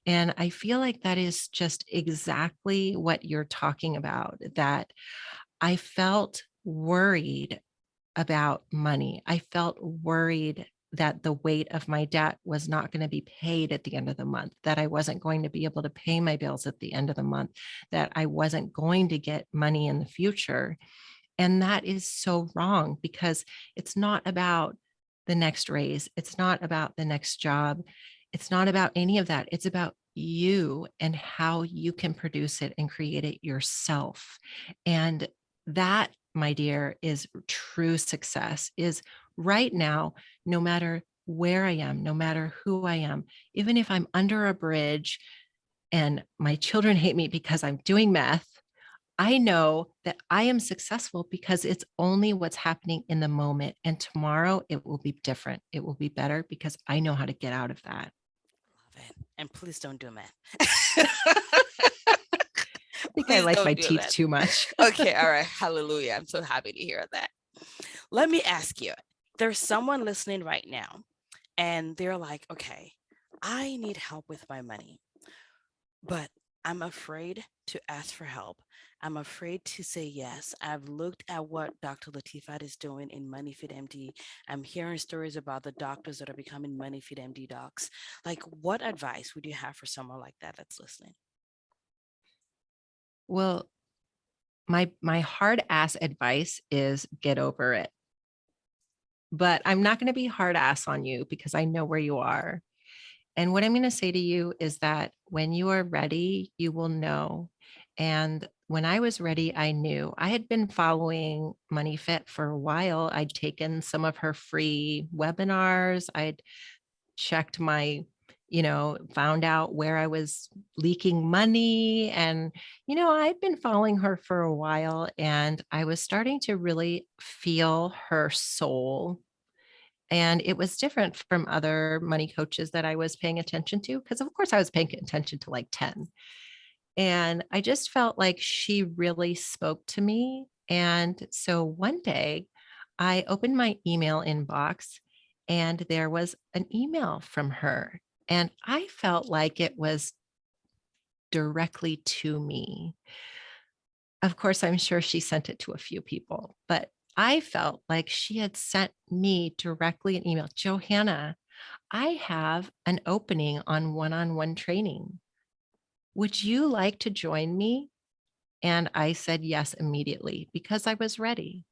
And I feel like that is just exactly what you're talking about, that I felt worried about money. I felt worried that the weight of my debt was not going to be paid at the end of the month, that I wasn't going to be able to pay my bills at the end of the month, that I wasn't going to get money in the future. And that is so wrong, because it's not about the next raise. It's not about the next job. It's not about any of that. It's about you and how you can produce it and create it yourself. And that, my dear, is true success, is right now, no matter where I am, no matter who I am, even if I'm under a bridge and my children hate me because I'm doing meth, I know that I am successful because it's only what's happening in the moment. And tomorrow it will be different. It will be better because I know how to get out of that. love it. And please don't do math. I think I Please like my don't do teeth that. too much. Okay, all right. Hallelujah. I'm so happy to hear that. Let me ask you, there's someone listening right now and they're like, okay, I need help with my money, but I'm afraid to ask for help. I'm afraid to say yes. I've looked at what Dr. Latifat is doing in Money Fit MD. I'm hearing stories about the doctors that are becoming Money Fit MD docs. Like, what advice would you have for someone like that that's listening? Well, my hard ass advice is get over it. But I'm not going to be hard ass on you because I know where you are. And what I'm going to say to you is that when you are ready, you will know. And when I was ready, I knew. I had been following Money Fit for a while. I'd taken some of her free webinars. I'd checked my, found out where I was leaking money. And, I'd been following her for a while, and I was starting to really feel her soul. And it was different from other money coaches that I was paying attention to, because of course I was paying attention to like 10. And I just felt like she really spoke to me. And so one day I opened my email inbox, and there was an email from her. And I felt like it was directly to me. Of course, I'm sure she sent it to a few people, but I felt like she had sent me directly an email. "Johanna, I have an opening on one training. Would you like to join me?" And I said yes immediately because I was ready.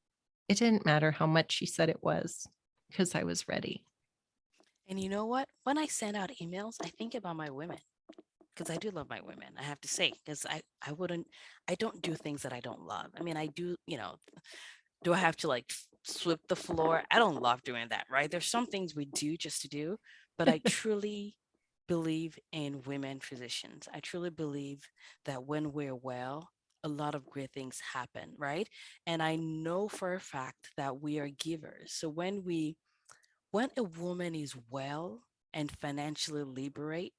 It didn't matter how much she said it was, because I was ready. And you know what? When I send out emails, I think about my women because I do love my women. I have to say, because I don't do things that I don't love. I mean, I do, do I have to like sweep the floor? I don't love doing that, right? There's some things we do just to do, but I truly believe in women physicians. I truly believe that when we're well, a lot of great things happen, right? And I know for a fact that we are givers. So when a woman is well and financially liberate,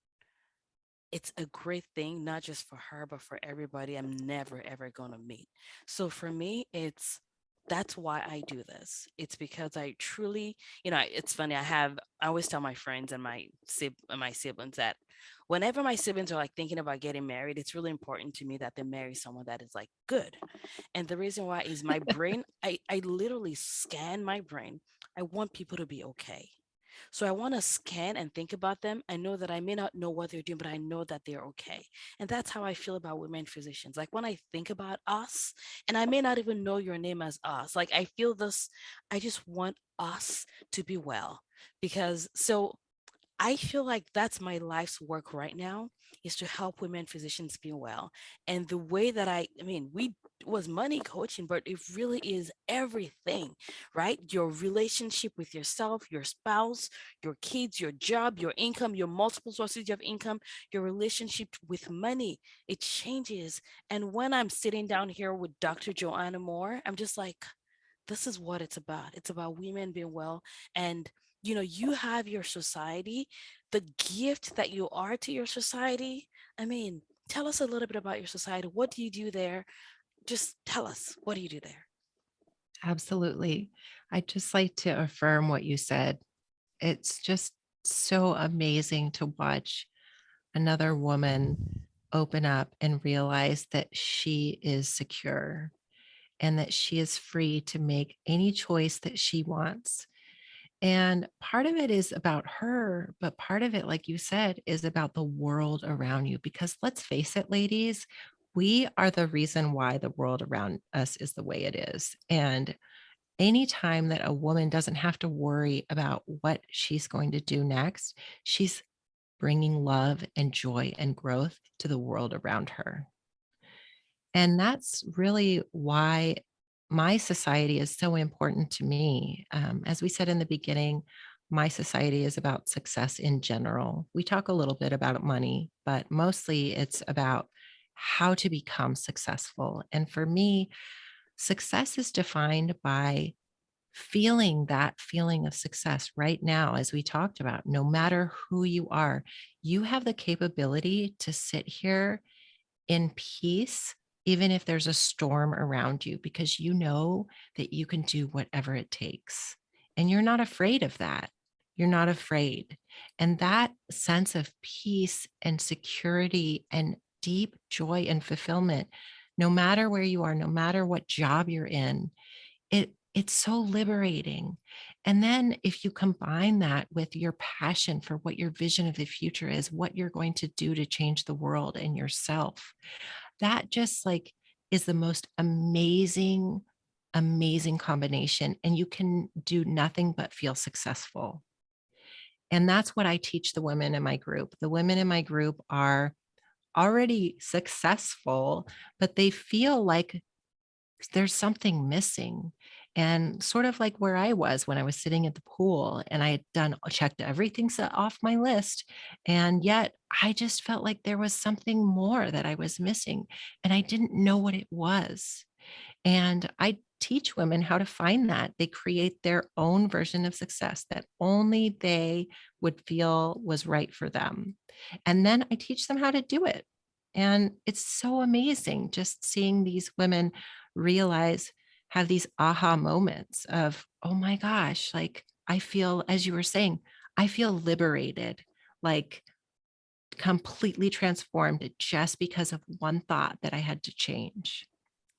it's a great thing, not just for her, but for everybody I'm never ever gonna meet. So for me, it's that's why I do this. It's because I truly, it's funny. I always tell my friends and my siblings that whenever my siblings are like thinking about getting married, it's really important to me that they marry someone that is like good. And the reason why is my brain, I literally scan my brain. I want people to be okay. So I want to scan and think about them. I know that I may not know what they're doing, but I know that they're okay. And that's how I feel about women physicians. Like when I think about us, and I may not even know your name as us, like I feel this, I just want us to be well. Because so I feel like that's my life's work right now is to help women physicians feel well. And the way that I mean, we was money coaching, but it really is everything, right? Your relationship with yourself, your spouse, your kids, your job, your income, your multiple sources of income, your relationship with money, it changes. And when I'm sitting down here with Dr. Johanna Moore, I'm just like, this is what it's about. It's about women being well. And you have your society, the gift that you are to your society. I mean, tell us a little bit about your society. What do you do there? Just tell us, what do you do there? Absolutely. I'd just like to affirm what you said. It's just so amazing to watch another woman open up and realize that she is secure and that she is free to make any choice that she wants. And part of it is about her, but part of it, like you said, is about the world around you. Because let's face it, ladies, we are the reason why the world around us is the way it is. And anytime that a woman doesn't have to worry about what she's going to do next, she's bringing love and joy and growth to the world around her. And that's really why my society is so important to me. As we said in the beginning, my society is about success in general. We talk a little bit about money, but mostly it's about how to become successful. And for me, success is defined by feeling that feeling of success right now, as we talked about. No matter who you are, you have the capability to sit here in peace, even if there's a storm around you, because you know that you can do whatever it takes. And you're not afraid of that. You're not afraid. And that sense of peace and security and deep joy and fulfillment, no matter where you are, no matter what job you're in, it's so liberating. And then if you combine that with your passion for what your vision of the future is, what you're going to do to change the world and yourself, that just like is the most amazing, amazing combination. And you can do nothing but feel successful. And that's what I teach the women in my group. The women in my group are already successful, but they feel like there's something missing. And sort of like where I was when I was sitting at the pool and I had checked everything off my list. And yet I just felt like there was something more that I was missing. And I didn't know what it was. And I teach women how to find that. They create their own version of success that only they would feel was right for them. And then I teach them how to do it. And it's so amazing just seeing these women realize, have these aha moments of, oh my gosh, like I feel, as you were saying, I feel liberated, like completely transformed just because of one thought that I had to change.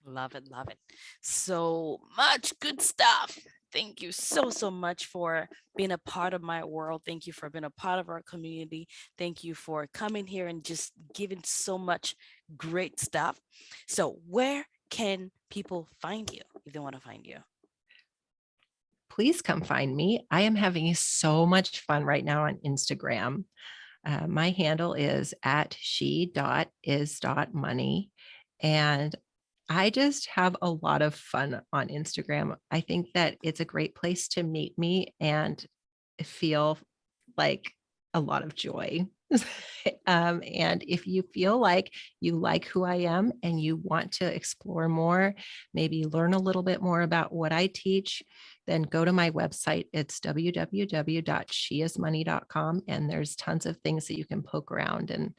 Love it, love it. So much good stuff. Thank you so, so much for being a part of my world. Thank you for being a part of our community. Thank you for coming here and just giving so much great stuff. So, where can people find you if they want to find you? Please come find me. I am having so much fun right now on Instagram. My handle is at she.is.money. And I just have a lot of fun on Instagram. I think that it's a great place to meet me and feel like a lot of joy. And if you feel like you like who I am and you want to explore more, maybe learn a little bit more about what I teach, then go to my website. It's www.sheismoney.com. And there's tons of things that you can poke around and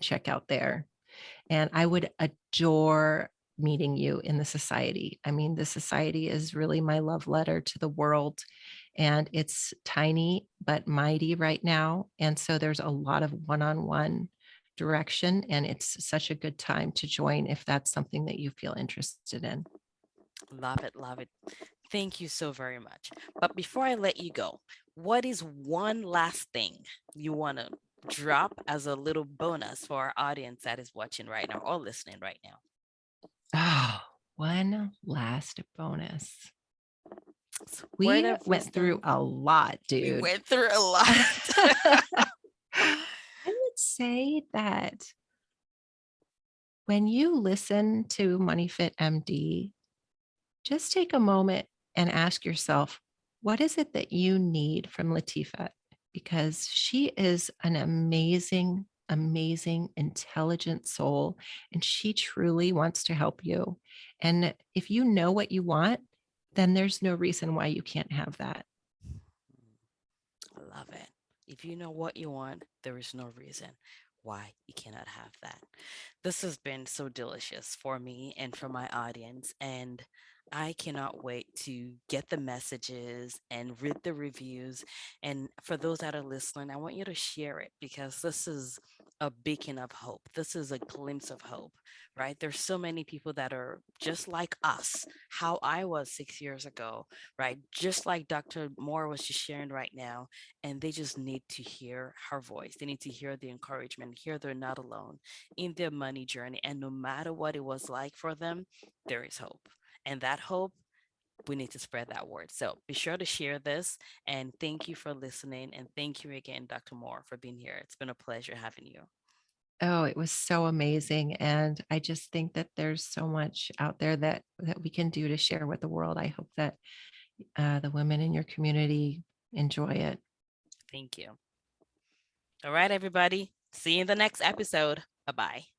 check out there. And I would adore meeting you in the society. I mean, the society is really my love letter to the world, and it's tiny but mighty right now. And so there's a lot of one on one direction, and it's such a good time to join if that's something that you feel interested in. Love it, love it. Thank you so very much. But before I let you go, what is one last thing you want to drop as a little bonus for our audience that is watching right now or listening right now? Oh, one last bonus. Word We of went through wisdom. a lot, We dude. went through a lot. I would say that when you listen to Money Fit MD, just take a moment and ask yourself, what is it that you need from Latifa? Because she is an amazing, amazing, intelligent soul, and she truly wants to help you. And if you know what you want, then there's no reason why you can't have that. I love it. If you know what you want, there is no reason why you cannot have that. This has been so delicious for me and for my audience. And I cannot wait to get the messages and read the reviews. And for those that are listening, I want you to share it because this is a beacon of hope. This is a glimpse of hope, right? There's so many people that are just like us, how I was 6 years ago, right? Just like Dr. Moore was just sharing right now. And they just need to hear her voice. They need to hear the encouragement, hear they're not alone in their money journey. And no matter what it was like for them, there is hope. And that hope, we need to spread that word. So be sure to share this. And thank you for listening. And thank you again, Dr. Moore, for being here. It's been a pleasure having you. Oh, it was so amazing. And I just think that there's so much out there that we can do to share with the world. I hope that the women in your community enjoy it. Thank you. All right, everybody. See you in the next episode. Bye bye.